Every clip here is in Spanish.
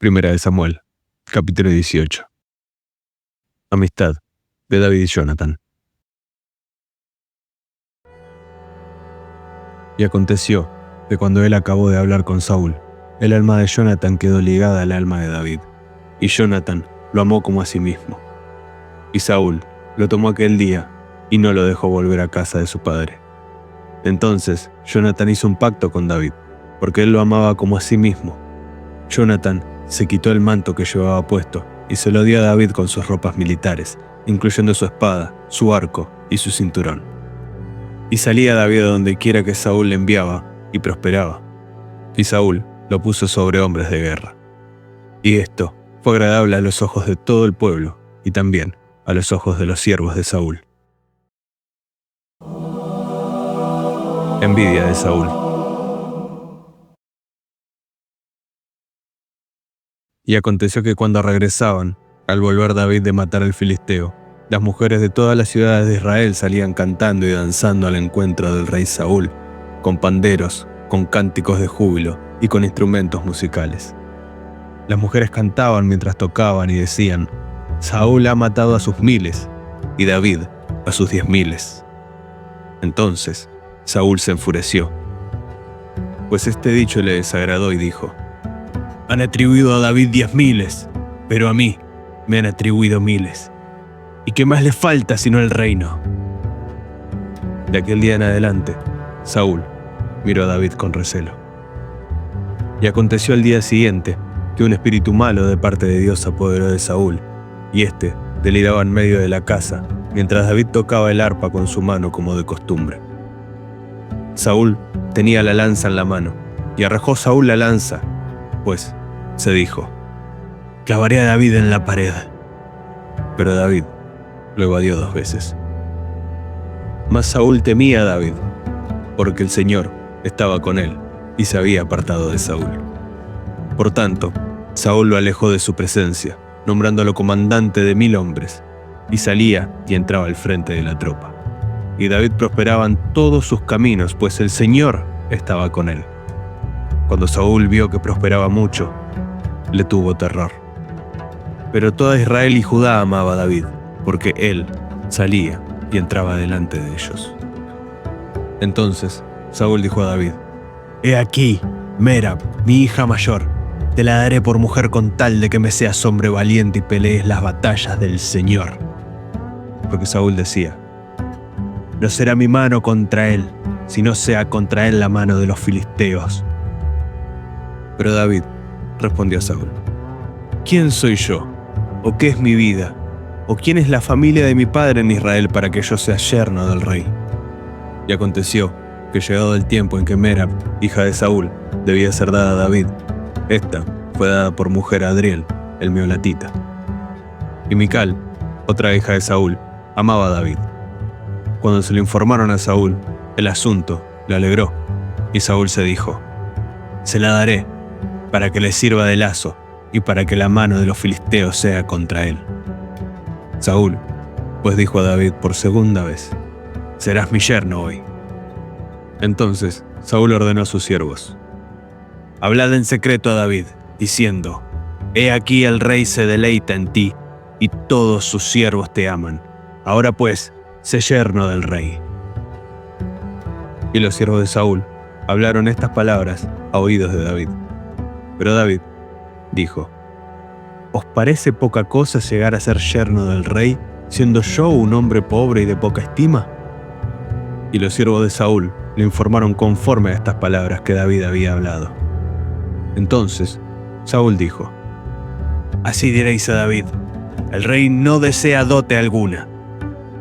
Primera de Samuel, capítulo 18. Amistad de David y Jonathan. Y aconteció que cuando él acabó de hablar con Saúl, el alma de Jonathan quedó ligada al alma de David, y Jonathan lo amó como a sí mismo. Y Saúl lo tomó aquel día y no lo dejó volver a casa de su padre. Entonces Jonathan hizo un pacto con David, porque él lo amaba como a sí mismo. Jonathan se quitó el manto que llevaba puesto y se lo dio a David con sus ropas militares, incluyendo su espada, su arco y su cinturón. Y salía David a donde quiera que Saúl le enviaba, y prosperaba. Y Saúl lo puso sobre hombres de guerra. Y esto fue agradable a los ojos de todo el pueblo, y también a los ojos de los siervos de Saúl. Envidia de Saúl. Y aconteció que cuando regresaban, al volver David de matar al filisteo, las mujeres de todas las ciudades de Israel salían cantando y danzando al encuentro del rey Saúl, con panderos, con cánticos de júbilo y con instrumentos musicales. Las mujeres cantaban mientras tocaban y decían: Saúl ha matado a sus miles, y David a sus 10,000. Entonces Saúl se enfureció, pues este dicho le desagradó y dijo: Han atribuido a David 10,000, pero a mí me han atribuido 1,000. ¿Y qué más le falta sino el reino? De aquel día en adelante, Saúl miró a David con recelo. Y aconteció al día siguiente que un espíritu malo de parte de Dios se apoderó de Saúl, y éste deliraba en medio de la casa, mientras David tocaba el arpa con su mano como de costumbre. Saúl tenía la lanza en la mano, y arrojó Saúl la lanza, pues se dijo: clavaré a David en la pared. Pero David lo evadió 2 veces. Mas Saúl temía a David, porque el Señor estaba con él y se había apartado de Saúl. Por tanto, Saúl lo alejó de su presencia, nombrándolo comandante de 1,000 hombres, y salía y entraba al frente de la tropa. Y David prosperaba en todos sus caminos, pues el Señor estaba con él. Cuando Saúl vio que prosperaba mucho, le tuvo terror. Pero toda Israel y Judá amaba a David, porque él salía y entraba delante de ellos. Entonces Saúl dijo a David: He aquí, Merab, mi hija mayor, te la daré por mujer con tal de que me seas hombre valiente y pelees las batallas del Señor. Porque Saúl decía: No será mi mano contra él, sino sea contra él la mano de los filisteos. Pero David respondió a Saúl: ¿Quién soy yo? ¿O qué es mi vida? ¿O quién es la familia de mi padre en Israel para que yo sea yerno del rey? Y aconteció que llegado el tiempo en que Merab, hija de Saúl, debía ser dada a David, esta fue dada por mujer a Adriel, el meolatita. Y Mical, otra hija de Saúl, amaba a David. Cuando se lo informaron a Saúl, el asunto le alegró, y Saúl se dijo: Se la daré, para que le sirva de lazo, y para que la mano de los filisteos sea contra él. Saúl, pues dijo a David por segunda vez: Serás mi yerno hoy. Entonces Saúl ordenó a sus siervos: Hablad en secreto a David, diciendo: He aquí el rey se deleita en ti, y todos sus siervos te aman. Ahora pues, sé yerno del rey. Y los siervos de Saúl hablaron estas palabras a oídos de David. Pero David dijo: ¿Os parece poca cosa llegar a ser yerno del rey, siendo yo un hombre pobre y de poca estima? Y los siervos de Saúl le informaron conforme a estas palabras que David había hablado. Entonces Saúl dijo: Así diréis a David: El rey no desea dote alguna,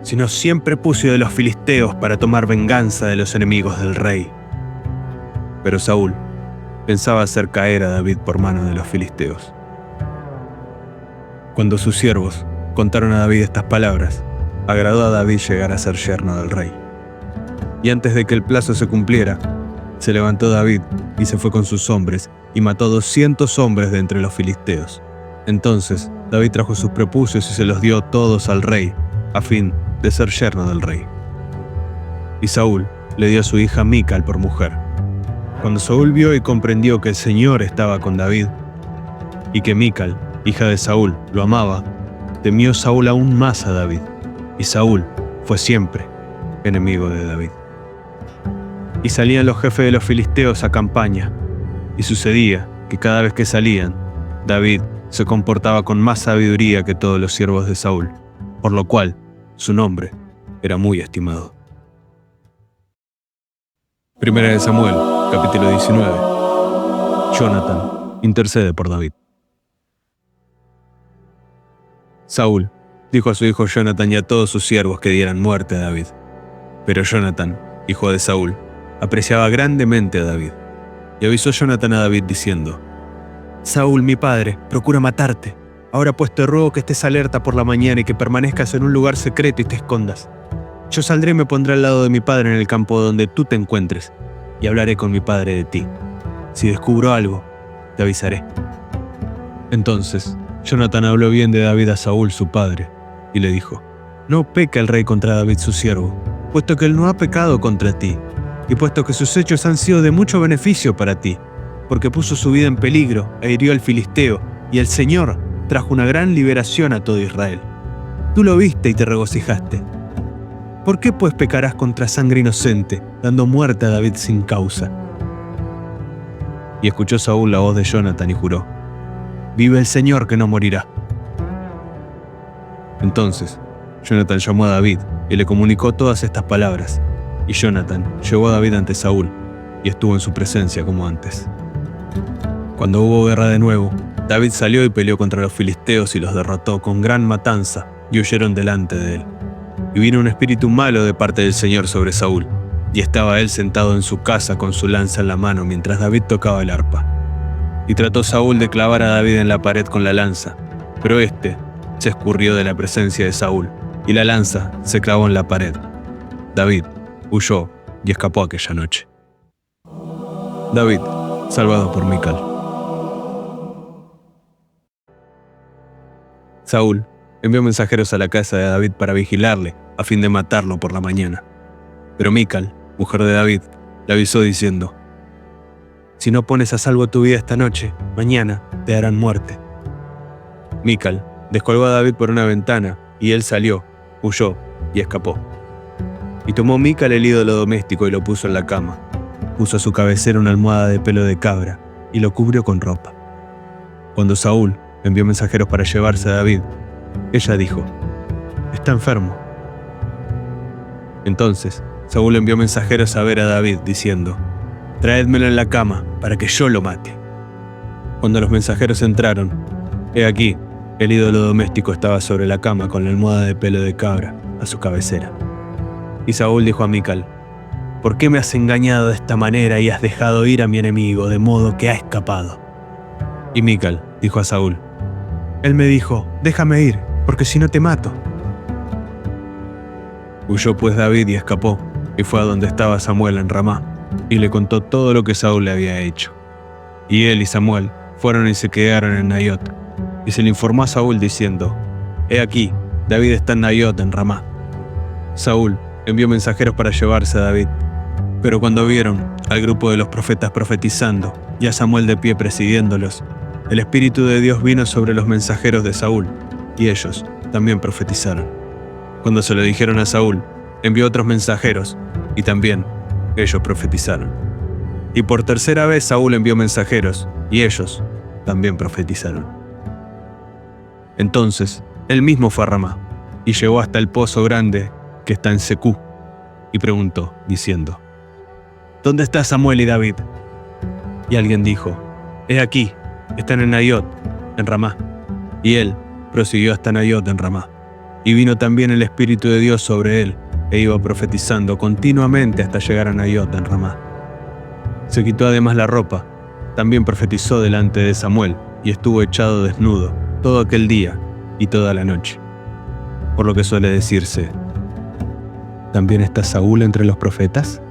sino siempre prepucio de los filisteos para tomar venganza de los enemigos del rey. Pero Saúl pensaba hacer caer a David por mano de los filisteos. Cuando sus siervos contaron a David estas palabras, agradó a David llegar a ser yerno del rey. Y antes de que el plazo se cumpliera, se levantó David y se fue con sus hombres, y mató 200 hombres de entre los filisteos. Entonces David trajo sus prepucios y se los dio todos al rey, a fin de ser yerno del rey. Y Saúl le dio a su hija Mical por mujer. Cuando Saúl vio y comprendió que el Señor estaba con David, y que Mical, hija de Saúl, lo amaba, temió Saúl aún más a David, y Saúl fue siempre enemigo de David. Y salían los jefes de los filisteos a campaña, y sucedía que cada vez que salían, David se comportaba con más sabiduría que todos los siervos de Saúl, por lo cual su nombre era muy estimado. Primera de Samuel, capítulo 19. Jonathan intercede por David. Saúl dijo a su hijo Jonathan y a todos sus siervos que dieran muerte a David. Pero Jonathan, hijo de Saúl, apreciaba grandemente a David. Y avisó Jonathan a David diciendo: Saúl, mi padre, procura matarte. Ahora pues te ruego que estés alerta por la mañana y que permanezcas en un lugar secreto y te escondas. Yo saldré y me pondré al lado de mi padre en el campo donde tú te encuentres, y hablaré con mi padre de ti. Si descubro algo, te avisaré. Entonces Jonathan habló bien de David a Saúl su padre, y le dijo: No peca el rey contra David su siervo, puesto que él no ha pecado contra ti, y puesto que sus hechos han sido de mucho beneficio para ti, porque puso su vida en peligro e hirió al filisteo, y el Señor trajo una gran liberación a todo Israel. Tú lo viste y te regocijaste. ¿Por qué pues pecarás contra sangre inocente, dando muerte a David sin causa? Y escuchó Saúl la voz de Jonathan y juró: Vive el Señor que no morirá. Entonces Jonathan llamó a David y le comunicó todas estas palabras, y Jonathan llevó a David ante Saúl y estuvo en su presencia como antes. Cuando hubo guerra de nuevo, David salió y peleó contra los filisteos y los derrotó con gran matanza, y huyeron delante de él. Y vino un espíritu malo de parte del Señor sobre Saúl, y estaba él sentado en su casa con su lanza en la mano mientras David tocaba el arpa. Y trató Saúl de clavar a David en la pared con la lanza, pero éste se escurrió de la presencia de Saúl, y la lanza se clavó en la pared. David huyó y escapó aquella noche. David, salvado por Mical. Saúl envió mensajeros a la casa de David para vigilarle, a fin de matarlo por la mañana. Pero Mical, mujer de David, le avisó diciendo: Si no pones a salvo tu vida esta noche, mañana te darán muerte. Mical descolgó a David por una ventana, y él salió, huyó y escapó. Y tomó Mical el ídolo doméstico y lo puso en la cama. Puso a su cabecera una almohada de pelo de cabra y lo cubrió con ropa. Cuando Saúl envió mensajeros para llevarse a David, ella dijo: Está enfermo. Entonces Saúl envió mensajeros a ver a David, diciendo: Traédmelo en la cama, para que yo lo mate. Cuando los mensajeros entraron, he aquí, el ídolo doméstico estaba sobre la cama con la almohada de pelo de cabra a su cabecera. Y Saúl dijo a Mical: ¿Por qué me has engañado de esta manera y has dejado ir a mi enemigo, de modo que ha escapado? Y Mical dijo a Saúl: Él me dijo: Déjame ir, porque si no te mato. Huyó pues David y escapó, y fue a donde estaba Samuel en Ramá, y le contó todo lo que Saúl le había hecho. Y él y Samuel fueron y se quedaron en Naiot, y se le informó a Saúl diciendo: He aquí, David está en Naiot en Ramá. Saúl envió mensajeros para llevarse a David, pero cuando vieron al grupo de los profetas profetizando y a Samuel de pie presidiéndolos, el Espíritu de Dios vino sobre los mensajeros de Saúl, y ellos también profetizaron. Cuando se lo dijeron a Saúl, envió otros mensajeros, y también ellos profetizaron. Y por tercera vez Saúl envió mensajeros, y ellos también profetizaron. Entonces él mismo fue a Ramá, y llegó hasta el pozo grande que está en Secú, y preguntó, diciendo: ¿Dónde está Samuel y David? Y alguien dijo: He aquí, están en Naiot, en Ramá. Y él prosiguió hasta Naiot en Ramá. Y vino también el Espíritu de Dios sobre él, e iba profetizando continuamente hasta llegar a Naiot en Ramá. Se quitó además la ropa, también profetizó delante de Samuel, y estuvo echado desnudo todo aquel día y toda la noche. Por lo que suele decirse: ¿también está Saúl entre los profetas?